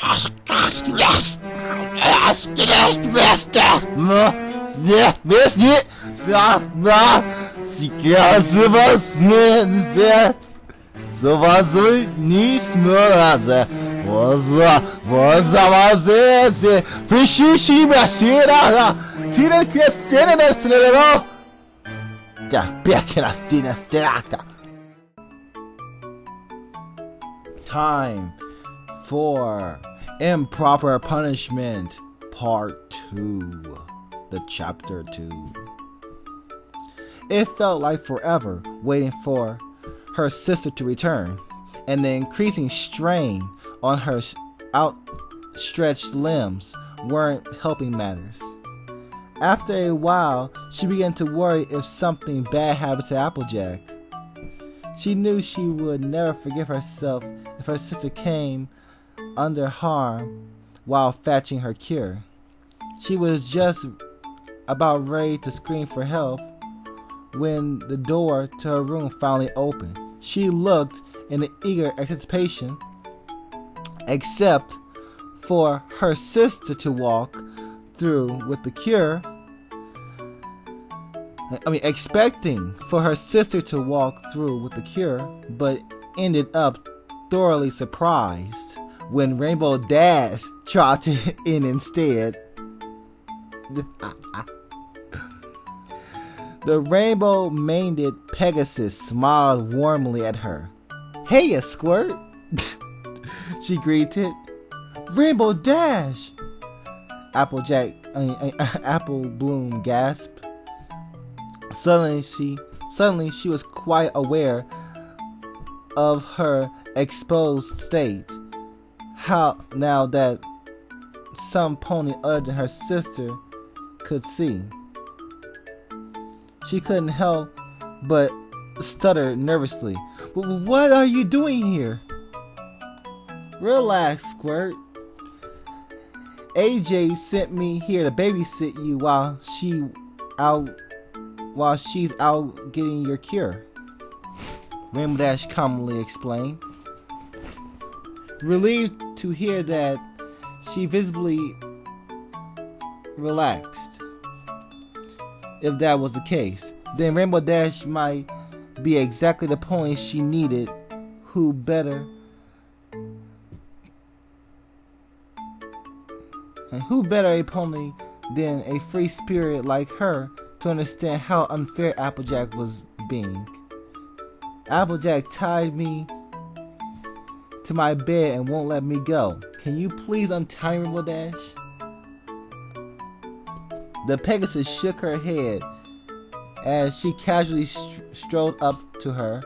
Yes! Sowas nicht mehr. Was você? Pichichi Brasira! Tira que estena nesse level! Da pequena estena strata. Time for Improper Punishment Part 2. The Chapter 2. It felt like forever waiting for her sister to return, and the increasing strain on her outstretched limbs weren't helping matters. After a while, she began to worry if something bad happened to Applejack. She knew she would never forgive herself if her sister came under harm while fetching her cure. She was just about ready to scream for help when the door to her room finally opened. She looked in eager anticipation, except for her sister to walk through with the cure. Expecting for her sister to walk through with the cure, but ended up thoroughly surprised when Rainbow Dash trotted in instead. The rainbow-maned Pegasus smiled warmly at her. "Hey, you squirt!" she greeted. "Rainbow Dash!" Apple Bloom gasped. Suddenly she was quite aware of her exposed state. Now that some pony other than her sister could see. She couldn't help but stutter nervously. "What are you doing here?" "Relax, Squirt. AJ sent me here to babysit you while she's out getting your cure," Rainbow Dash calmly explained. Relieved to hear that, she visibly relaxed. If that was the case, then Rainbow Dash might be exactly the pony she needed. Who better a pony than a free spirit like her to understand how unfair Applejack was being. "Applejack tied me to my bed and won't let me go. Can you please untie Rainbow Dash?" The Pegasus shook her head as she casually strode up to her.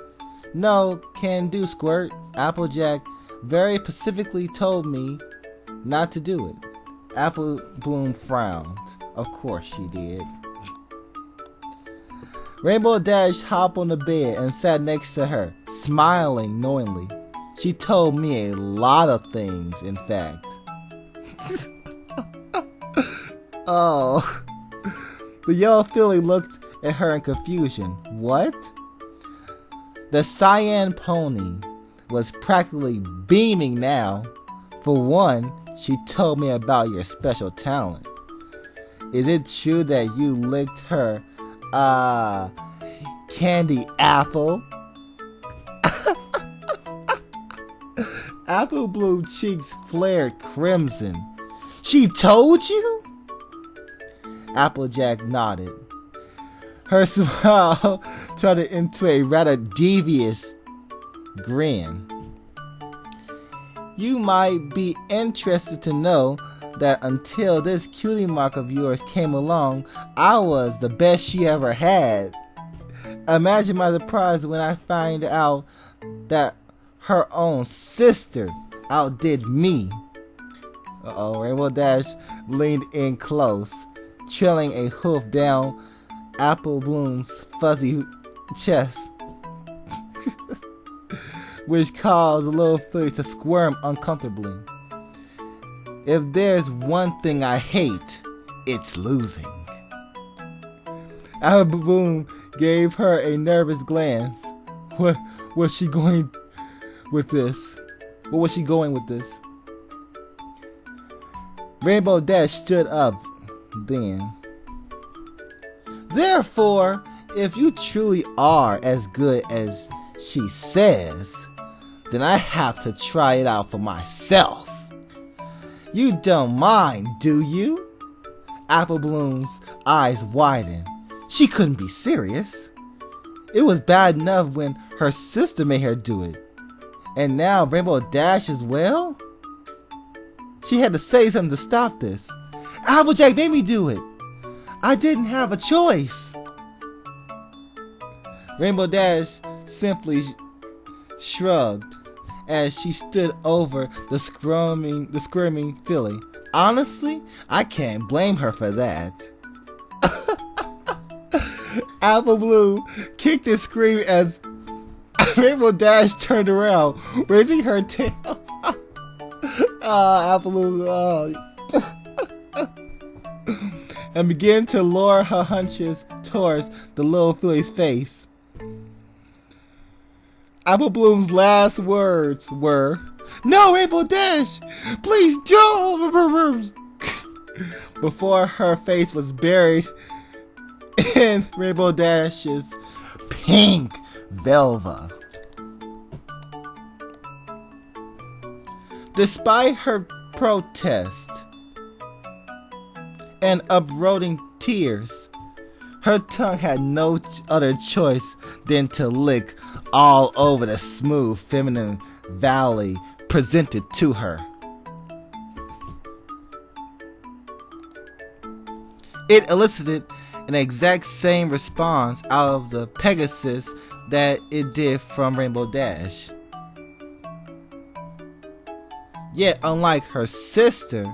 "No, can do, Squirt. Applejack very specifically told me not to do it." Apple Bloom frowned. Of course she did. Rainbow Dash hopped on the bed and sat next to her, smiling knowingly. "She told me a lot of things, in fact." Oh. The yellow filly looked at her in confusion. "What?" The cyan pony was practically beaming now. "For one, she told me about your special talent. Is it true that you licked her, candy apple?" Apple Bloom cheeks flared crimson. "She told you?" Applejack nodded. Her smile turned into a rather devious grin. "You might be interested to know that until this cutie mark of yours came along, I was the best she ever had. Imagine my surprise when I find out that her own sister outdid me." Rainbow Dash leaned in close, trailing a hoof down Apple Bloom's fuzzy chest, which caused the little filly to squirm uncomfortably. "If there's one thing I hate, it's losing." Apple Bloom gave her a nervous glance. What was she going with this? Rainbow Dash stood up then. Therefore, if you truly are as good as she says, then I have to try it out for myself. You don't mind, do you? Apple Bloom's eyes widened. She couldn't be serious. It was bad enough when her sister made her do it. And now Rainbow Dash as well? She had to say something to stop this. Applejack made me do it. I didn't have a choice. Rainbow Dash simply shrugged as she stood over the squirming filly. Honestly, I can't blame her for that. Apple Bloom kicked and screamed as Rainbow Dash turned around, raising her tail. Apple Bloom, and began to lower her hunches towards the little filly's face. Apple Bloom's last words were, "No, Rainbow Dash! Please don't!" Before her face was buried in Rainbow Dash's pink velvet. Despite her protest and uprooting tears, her tongue had no other choice than to lick all over the smooth feminine valley presented to her. It elicited an exact same response out of the Pegasus that it did from Rainbow Dash. Yet, unlike her sister,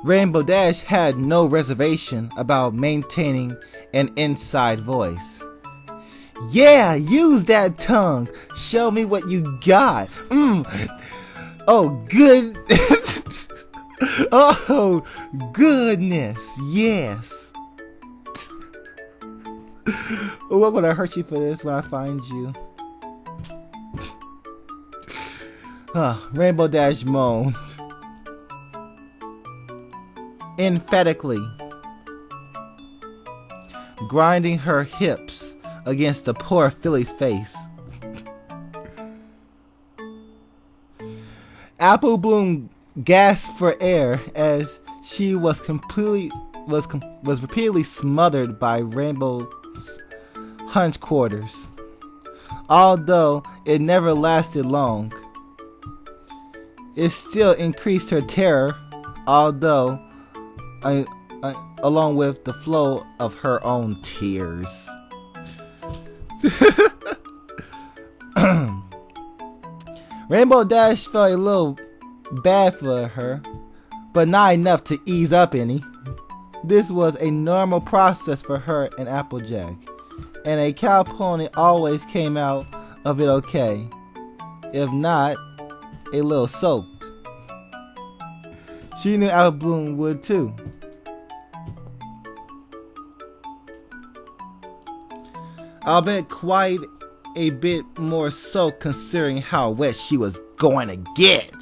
Rainbow Dash had no reservation about maintaining an inside voice. Yeah, use that tongue. Show me what you got. Oh, good. Oh, goodness. Yes. Oh, I'm gonna hurt you for this when I find you. Rainbow Dash moaned emphatically, grinding her hips against the poor filly's face. Apple Bloom gasped for air as she was repeatedly smothered by Rainbow's hunch quarters. Although it never lasted long, it still increased her terror, although along with the flow of her own tears. Rainbow Dash felt a little bad for her, but not enough to ease up any. This was a normal process for her and Applejack, and a cow pony always came out of it okay, if not a little soaked. She knew Apple Bloom would too. I'll bet quite a bit more so considering how wet she was going to get.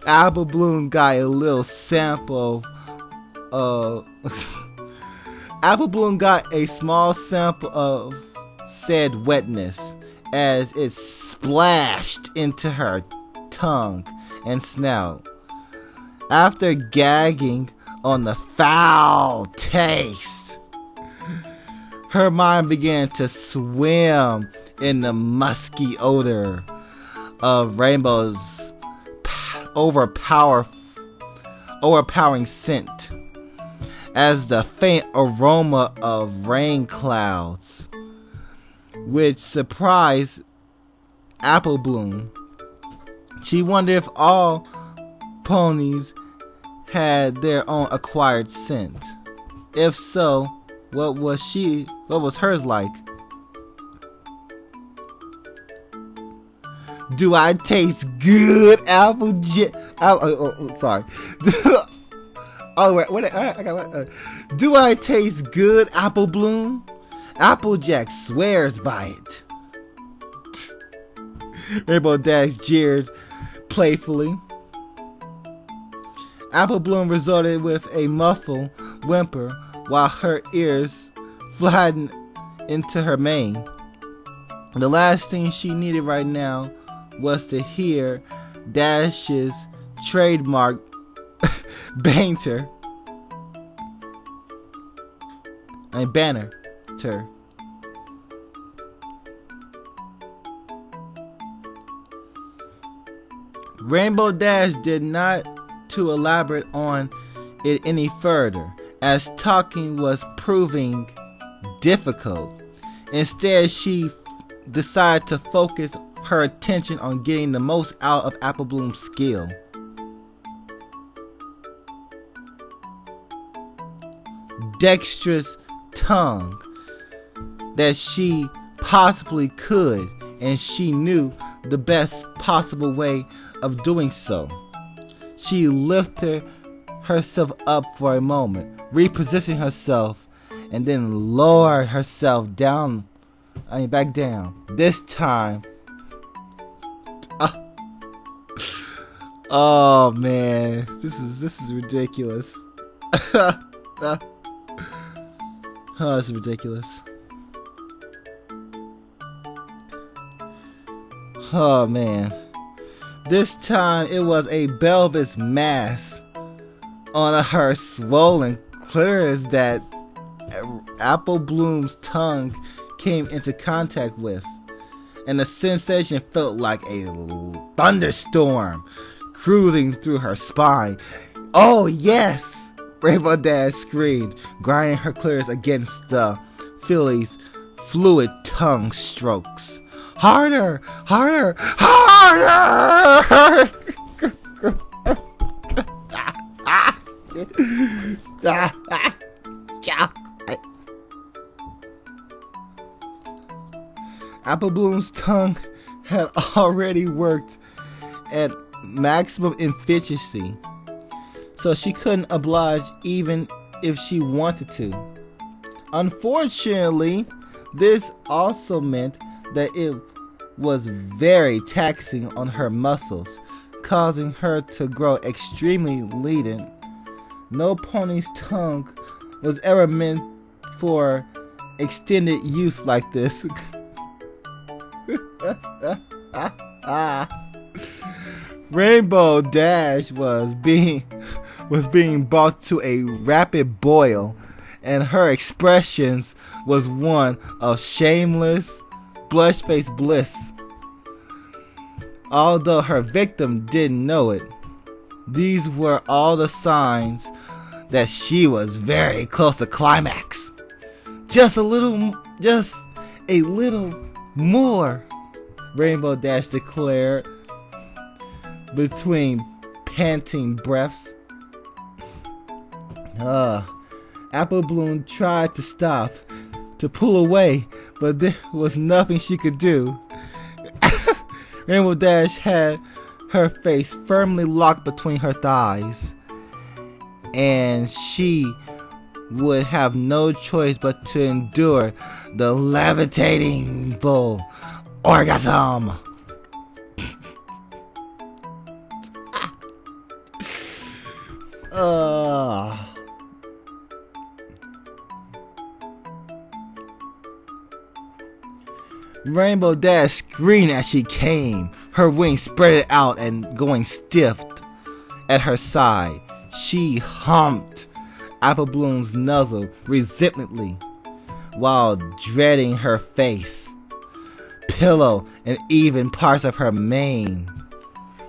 Apple Bloom got a little sample of Apple Bloom got a small sample of said wetness as it splashed into her tongue and snout. After gagging on the foul taste, her mind began to swim in the musky odor of Rainbow's overpowering scent, as the faint aroma of rain clouds, which surprised Apple Bloom. She wondered if all ponies had their own acquired scent. If so, what was hers like? Do I taste good, Applejack? Sorry. Oh wait, I got do I taste good, Apple Bloom? Applejack swears by it. Rainbow Dash jeered playfully. Apple Bloom resorted with a muffled whimper while her ears flattened into her mane. The last thing she needed right now was to hear Dash's trademark banter. Banner. Rainbow Dash did not to elaborate on it any further, as talking was proving difficult. Instead, she decided to focus her attention on getting the most out of Apple Bloom's skill. Dexterous tongue that she possibly could, and she knew the best possible way of doing so. She lifted herself up for a moment, repositioning herself, and then lowered herself back down. This time, oh man, this is ridiculous. Oh, this is ridiculous. Oh man. This time it was a bulbous mass on her swollen clitoris that Apple Bloom's tongue came into contact with, and the sensation felt like a thunderstorm cruising through her spine. Oh yes! Rainbow Dash screamed, grinding her clitoris against the filly's fluid tongue strokes. Harder! Harder! Harder! Apple Bloom's tongue had already worked at maximum efficiency, so she couldn't oblige even if she wanted to. Unfortunately, this also meant that it was very taxing on her muscles, causing her to grow extremely leaden. No pony's tongue was ever meant for extended use like this. Rainbow Dash was being brought to a rapid boil, and her expressions was one of shameless, blush-faced bliss. Although her victim didn't know it, these were all the signs that she was very close to climax. Just a little more, Rainbow Dash declared between panting breaths. Apple Bloom tried to stop, to pull away, but there was nothing she could do. Rainbow Dash had her face firmly locked between her thighs, and she would have no choice but to endure the levitating full orgasm. Rainbow Dash screamed as she came, her wings spread out and going stiff at her side. She humped Apple Bloom's nuzzle resentfully while dreading her face, pillow, and even parts of her mane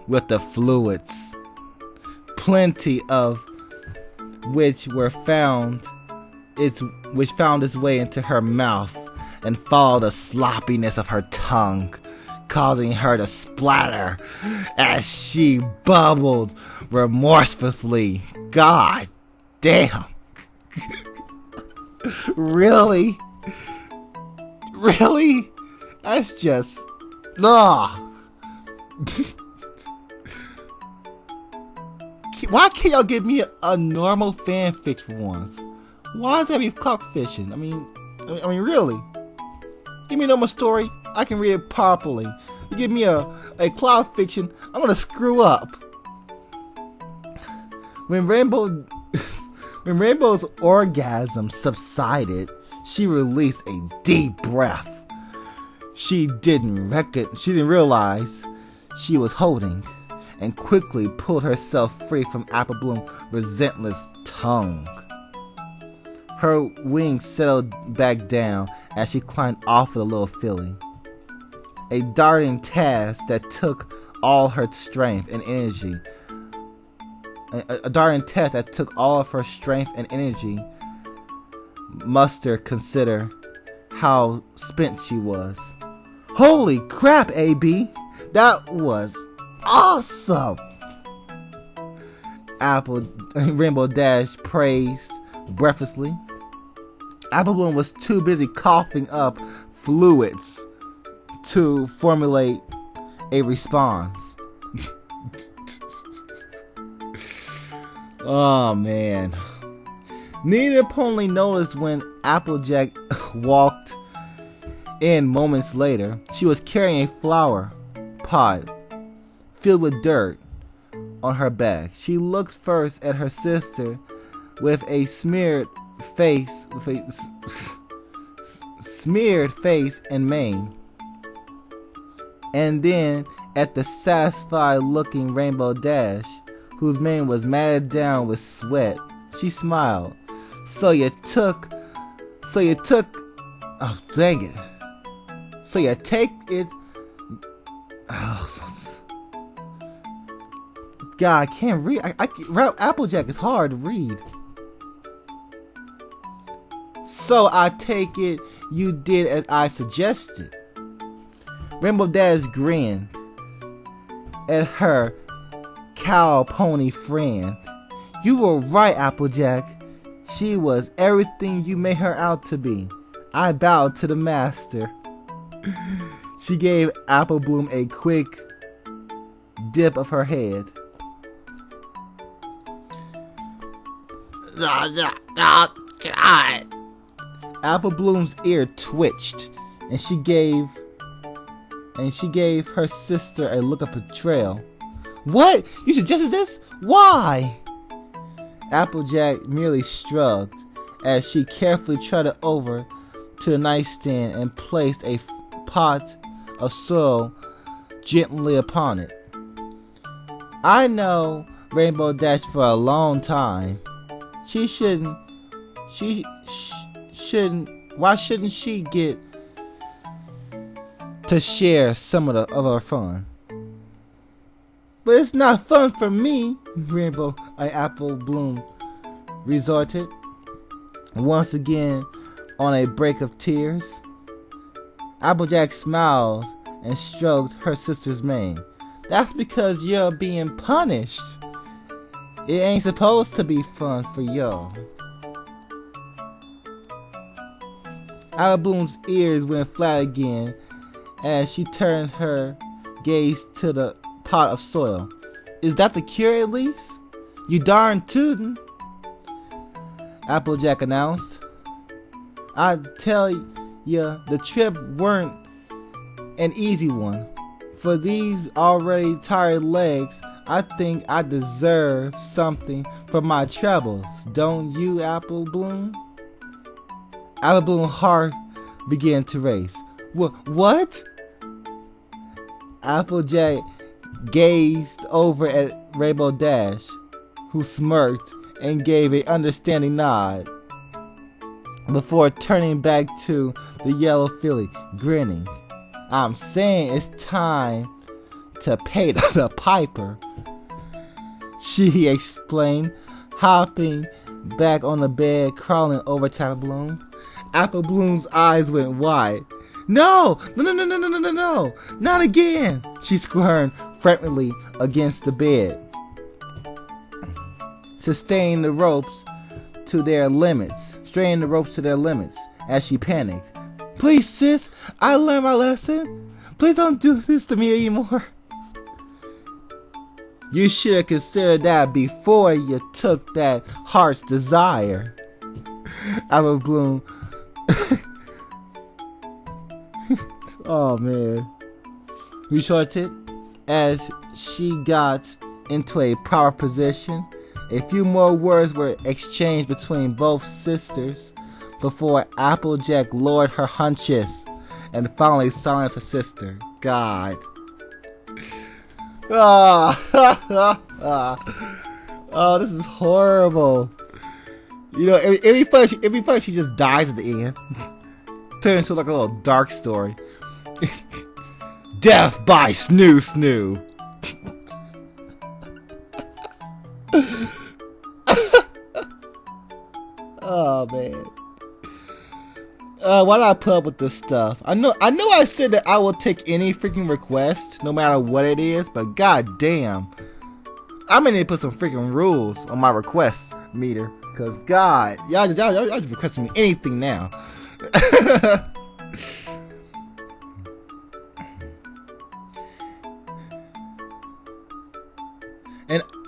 with the fluids, plenty of which found its way into her mouth and followed the sloppiness of her tongue, causing her to splatter as she bubbled remorsefully. God damn. Really? Really? That's just... Why can't y'all give me a normal fanfic for once? Why does that be clock fishing? I mean, really? Give me a normal story. I can read it properly. You give me a cloud fiction, I'm gonna screw up. When Rainbow's orgasm subsided, she released a deep breath. She didn't realize she was holding, and quickly pulled herself free from Apple Bloom's relentless tongue. Her wings settled back down as she climbed off of the little filly. A daunting task that took all her strength and energy. A daunting task that took all of her strength and energy. Muster consider how spent she was. Holy crap, AB! That was awesome! Rainbow Dash praised breathlessly. Apple Bloom was too busy coughing up fluids to formulate a response. Oh man. Neither opponent noticed when Applejack walked in moments later. She was carrying a flower pot filled with dirt on her back. She looked first at her sister with a smeared face and mane, and then at the satisfied looking Rainbow Dash, whose mane was matted down with sweat. She smiled. So you took oh dang it. So you take it. Oh, God, I can't read. Applejack is hard to read. So I take it you did as I suggested. Rainbow Dash grinned at her cow pony friend. You were right, Applejack. She was everything you made her out to be. I bowed to the master. She gave Apple Bloom a quick dip of her head. God. Apple Bloom's ear twitched, and she gave her sister a look of betrayal. What? You suggested this? Why? Applejack merely shrugged as she carefully trotted over to the nightstand and placed a pot of soil gently upon it. I know Rainbow Dash for a long time. Why shouldn't she get to share some of our fun? But it's not fun for me, Apple Bloom resorted, once again on a break of tears. Applejack smiled and stroked her sister's mane. That's because you're being punished. It ain't supposed to be fun for y'all. Apple Bloom's ears went flat again as she turned her gaze to the pot of soil. Is that the cure at least? You darn tootin', Applejack announced. I tell ya, the trip weren't an easy one. For these already tired legs, I think I deserve something for my troubles, don't you, Apple Bloom? Apple Bloom's heart began to race. What? Applejack gazed over at Rainbow Dash, who smirked and gave an understanding nod before turning back to the yellow filly, grinning. I'm saying it's time to pay the piper, she explained, hopping back on the bed, crawling over to Apple Bloom. Apple Bloom's eyes went wide. No, not again, she squirmed frantically against the bed, straining the ropes to their limits as she panicked. Please, sis, I learned my lesson. Please don't do this to me anymore. You should have considered that before you took that heart's desire. Apple Bloom. Oh man. Retorted as she got into a proper position. A few more words were exchanged between both sisters before Applejack lowered her hunches and finally silenced her sister. God. Oh, this is horrible. You know, every fight she just dies at the end. Turns into like a little dark story. Death by Snoo Snoo. Oh man. Why did I put up with this stuff? I know I said that I will take any freaking request, no matter what it is, but god damn. I'm gonna need to put some freaking rules on my request meter. Cause god, y'all just requesting me anything now.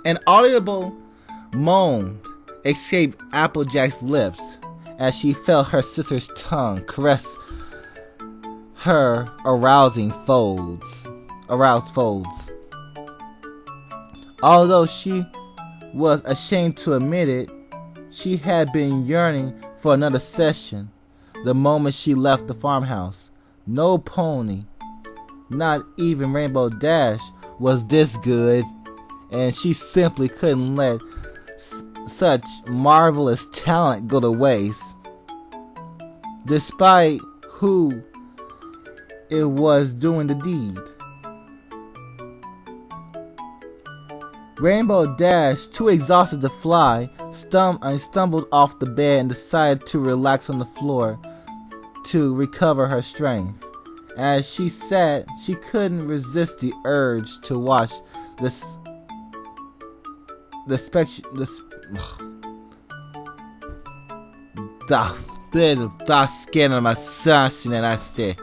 An audible moan escaped Applejack's lips as she felt her sister's tongue caress her aroused folds. Although she was ashamed to admit it, she had been yearning for another session the moment she left the farmhouse. No pony, not even Rainbow Dash, was this good, and she simply couldn't let such marvelous talent go to waste. Despite who it was doing the deed. Rainbow Dash, too exhausted to fly, stumbled off the bed and decided to relax on the floor to recover her strength. As she sat, she couldn't resist the urge to watch the skin of my son, and I said,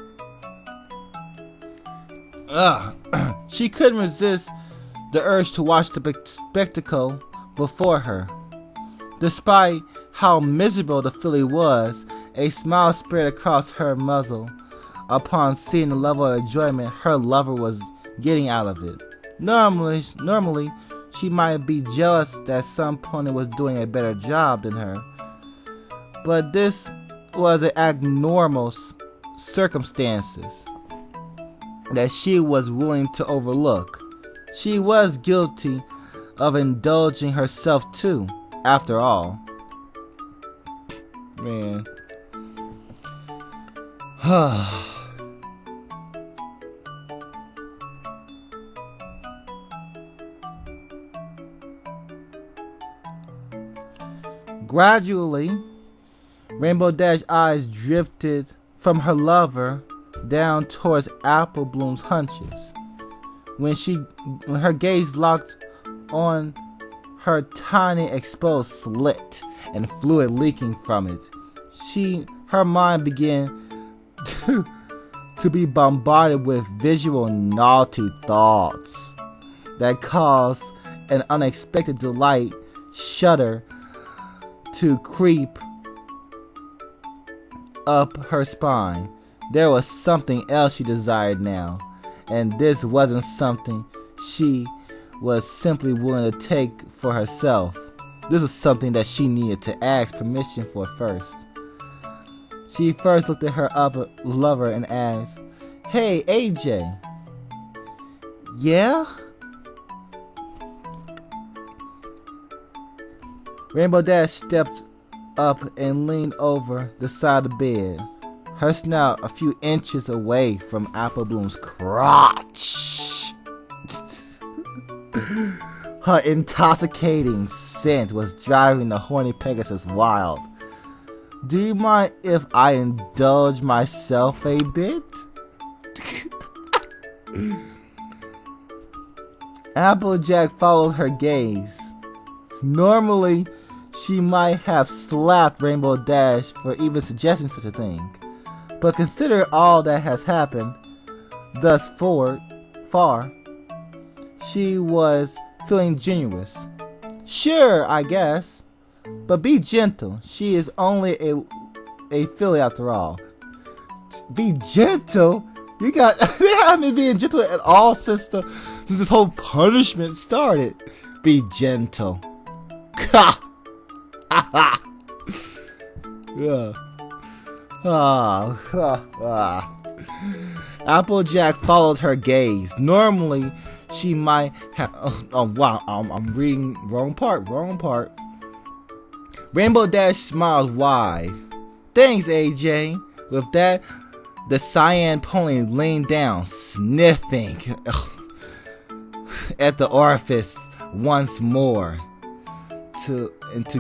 she couldn't resist the urge to watch the spectacle before her. Despite how miserable the filly was, a smile spread across her muzzle upon seeing the level of enjoyment her lover was getting out of it. Normally, she might be jealous that some pony was doing a better job than her, but this was an abnormal circumstances that she was willing to overlook. She was guilty of indulging herself too, after all. Man. Gradually, Rainbow Dash's eyes drifted from her lover down towards Apple Bloom's hunches. When her gaze locked on her tiny exposed slit and fluid leaking from it, her mind began to be bombarded with visual naughty thoughts that caused an unexpected delight shudder to creep up her spine. There was something else she desired now, and this wasn't something she was simply willing to take for herself. This was something that she needed to ask permission for first. She first looked at her upper lover and asked, "Hey, AJ." "Yeah?" Rainbow Dash stepped up and leaned over the side of the bed, her snout a few inches away from Apple Bloom's crotch. Her intoxicating scent was driving the horny Pegasus wild. "Do you mind if I indulge myself a bit?" Applejack followed her gaze. Normally, she might have slapped Rainbow Dash for even suggesting such a thing. But consider all that has happened thus far. She was feeling generous. Sure, I guess. But be gentle. She is only a filly after all. Be gentle? You got they haven't been being gentle at all since this whole punishment started. Be gentle. Ha! Ha ha! Yeah. Applejack followed her gaze. Normally, she might have. Oh wow! I'm reading wrong part. Rainbow Dash smiled wide. Thanks, AJ. With that, the cyan pony leaned down, sniffing at the orifice once more to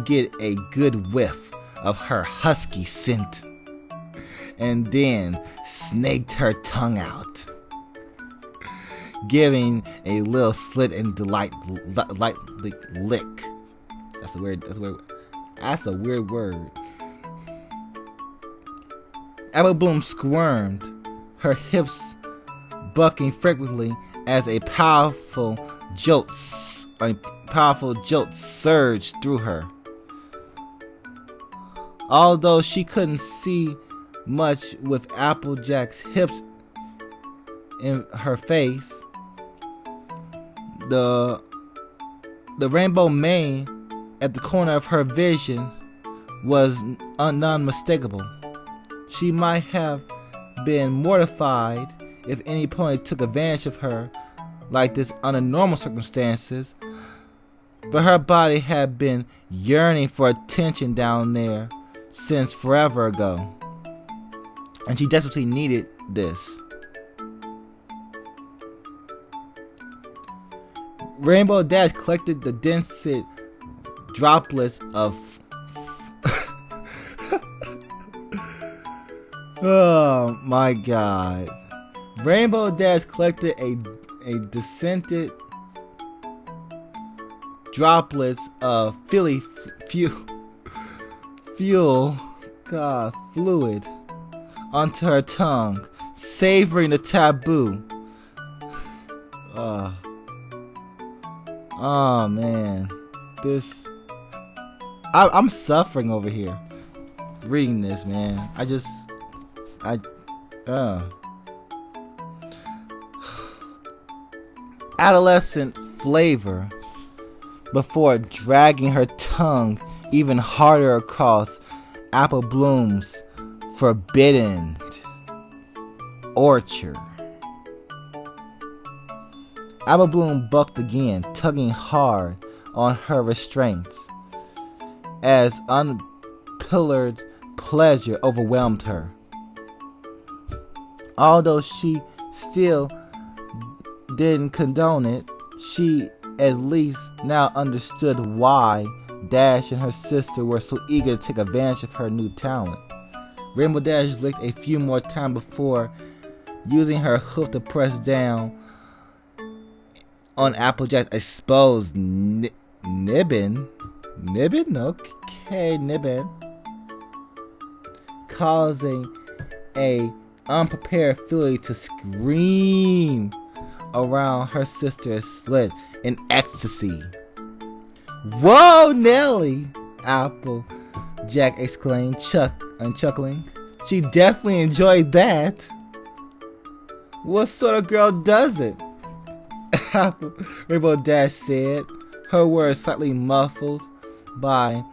get a good whiff of her husky scent, and then snaked her tongue out, giving a little slit and light lick. That's a weird word. Apple Bloom squirmed, her hips bucking frequently as a powerful jolt surged through her. Although she couldn't see much with Applejack's hips in her face, the rainbow mane at the corner of her vision was non-mistakable. She might have been mortified if any pony took advantage of her like this under normal circumstances, but her body had been yearning for attention down there since forever ago, and she desperately needed this. Rainbow Dash collected the dense droplets of oh my god. Rainbow Dash collected a descended droplets of fluid onto her tongue, savoring the taboo. Oh man, I'm suffering over here reading this, man. Adolescent flavor before dragging her tongue even harder across Apple Bloom's forbidden orchard. Apple Bloom bucked again, tugging hard on her restraints as unpillared pleasure overwhelmed her. Although she still didn't condone it, she at least now understood why Dash and her sister were so eager to take advantage of her new talent. Rainbow Dash licked a few more times before using her hoof to press down on Applejack's exposed nibbin, causing a unprepared filly to scream around her sister's slit in ecstasy. Whoa, Nelly! Applejack exclaimed, chuckling. She definitely enjoyed that. What sort of girl doesn't? Rainbow Dash said, her words slightly muffled by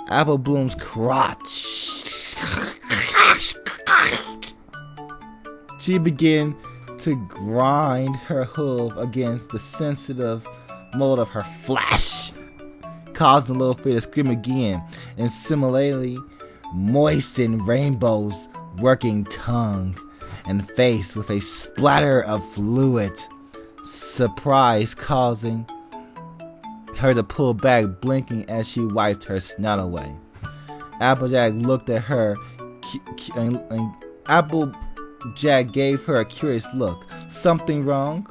Apple Bloom's crotch. She began to grind her hoof against the sensitive mold of her flesh, causing the little figure to scream again and similarly moisten Rainbow's working tongue and face with a splatter of fluid, surprise causing her to pull back, blinking as she wiped her snout away. Applejack looked at her and Applejack gave her a curious look. Something wrong?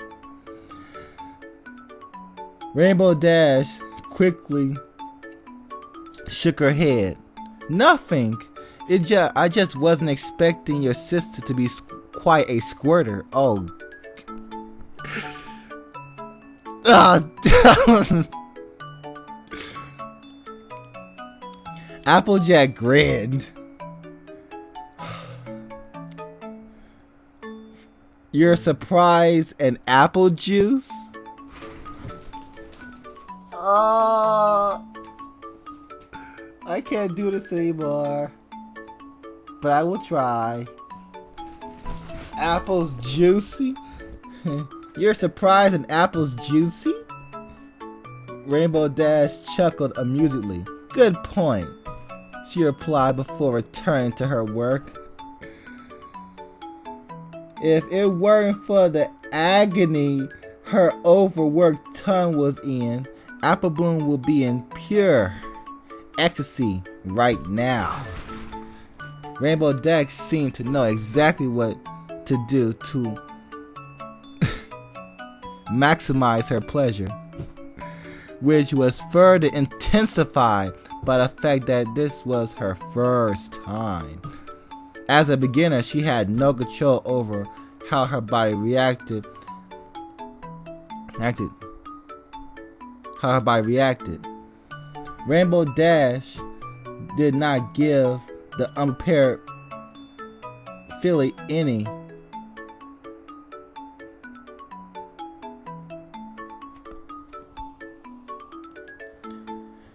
Rainbow Dash quickly shook her head. Nothing. I just wasn't expecting your sister to be quite a squirter. Oh. Applejack grinned. You're surprised and apple juice? I can't do this anymore. But I will try. Apple's juicy? You're surprised and apple's juicy? Rainbow Dash chuckled amusedly. Good point, she replied before returning to her work. If it weren't for the agony her overworked tongue was in, Apple Bloom would be in pure ecstasy right now. Rainbow Dash seemed to know exactly what to do to maximize her pleasure, which was further intensified by the fact that this was her first time. As a beginner, she had no control over how her body reacted. Rainbow Dash did not give the unprepared filly any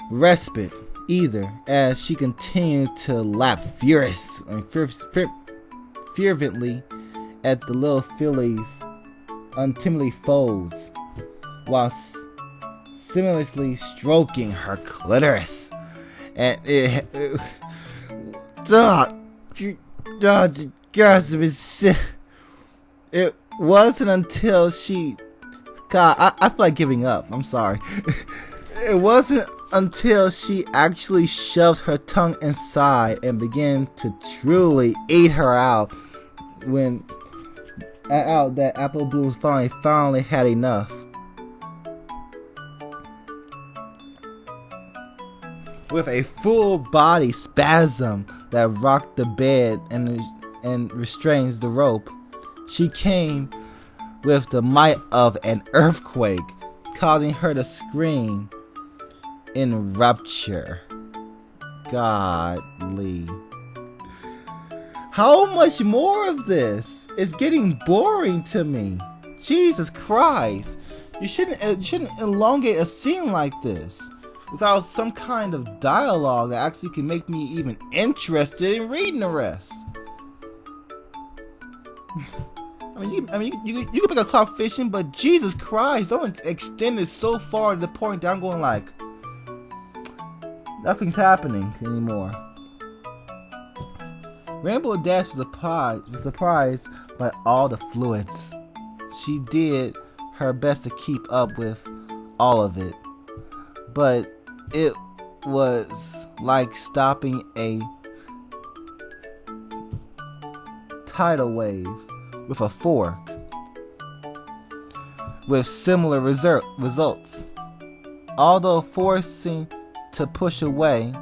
respite either, as she continued to lap fervently at the little filly's untimely folds, while simultaneously stroking her clitoris. And it wasn't until she... God, I feel like giving up. I'm sorry. It wasn't until she actually shoved her tongue inside and began to truly eat her out that Apple Bloom finally had enough. With a full body spasm that rocked the bed and restrains the rope, she came with the might of an earthquake, causing her to scream in rapture. Godly. How much more of this? It's getting boring to me. Jesus Christ. You shouldn't elongate a scene like this without some kind of dialogue that actually can make me even interested in reading the rest. You can pick a clock fishing, but Jesus Christ, don't extend it so far to the point that I'm going like, nothing's happening anymore. Rainbow Dash was surprised by all the fluids. She did her best to keep up with all of it, but it was like stopping a tidal wave with a fork, with similar results. Although forcing to push away,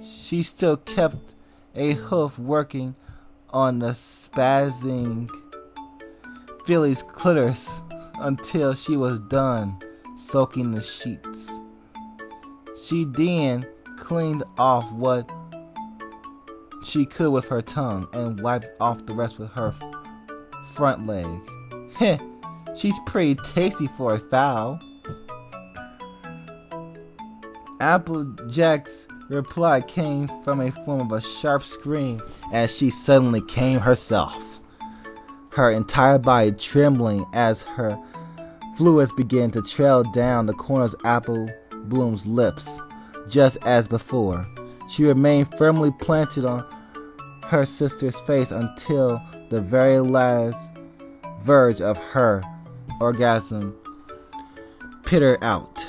she still kept a hoof working on the spazzing filly's clitoris until she was done soaking the sheets. She then cleaned off what she could with her tongue and wiped off the rest with her front leg. Heh, she's pretty tasty for a fowl. Applejack's reply came from a form of a sharp scream as she suddenly came herself, her entire body trembling as her fluids began to trail down the corners of Apple Bloom's lips. Just as before, she remained firmly planted on her sister's face until the very last verge of her orgasm pittered out.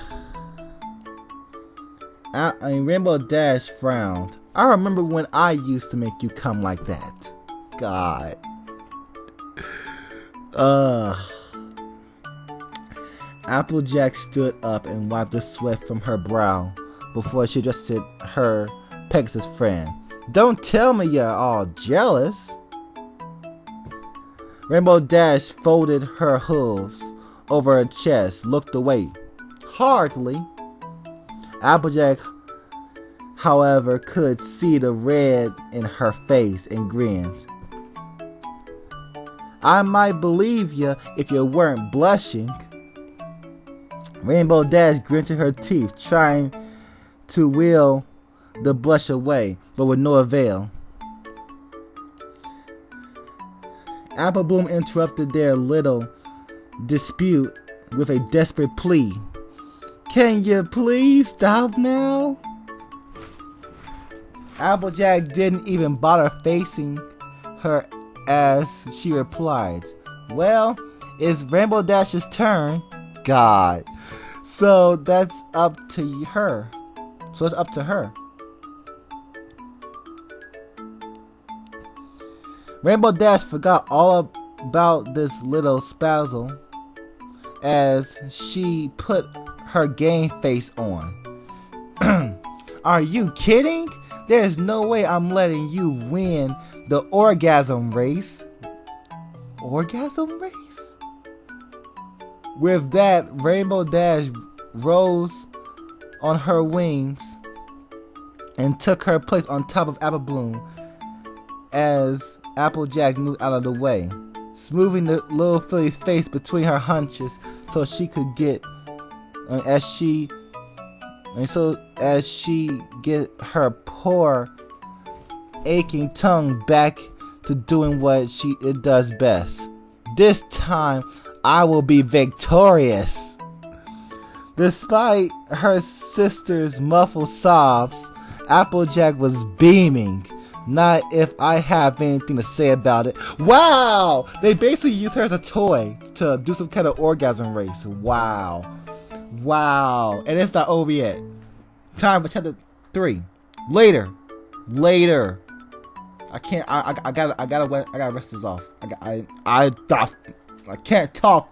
Rainbow Dash frowned. I remember when I used to make you come like that. God. Applejack stood up and wiped the sweat from her brow before she addressed her Pegasus friend. Don't tell me you're all jealous. Rainbow Dash folded her hooves over her chest, looked away hardly. Applejack, however, could see the red in her face and grinned. I might believe you if you weren't blushing. Rainbow Dash gritted her teeth, trying to will the blush away, but with no avail. Apple Bloom interrupted their little dispute with a desperate plea. Can you please stop now? Applejack didn't even bother facing her as she replied, well, it's Rainbow Dash's turn. God. So that's up to her. So it's up to her. Rainbow Dash forgot all about this little spazzle as she put her game face on. Are you kidding? There's no way I'm letting you win the orgasm race. Orgasm race? With that, Rainbow Dash rose on her wings and took her place on top of Apple Bloom as Applejack moved out of the way, smoothing the little filly's face between her hunches so she could get as she get her poor aching tongue back to doing what it does best. This time I will be victorious. Despite her sister's muffled sobs, Applejack was beaming. Not if I have anything to say about it. Wow! They basically used her as a toy to do some kind of orgasm race. Wow. Wow. And it's not over yet. Time for chapter 3. Later. I can't. I gotta rest this off. I can't talk.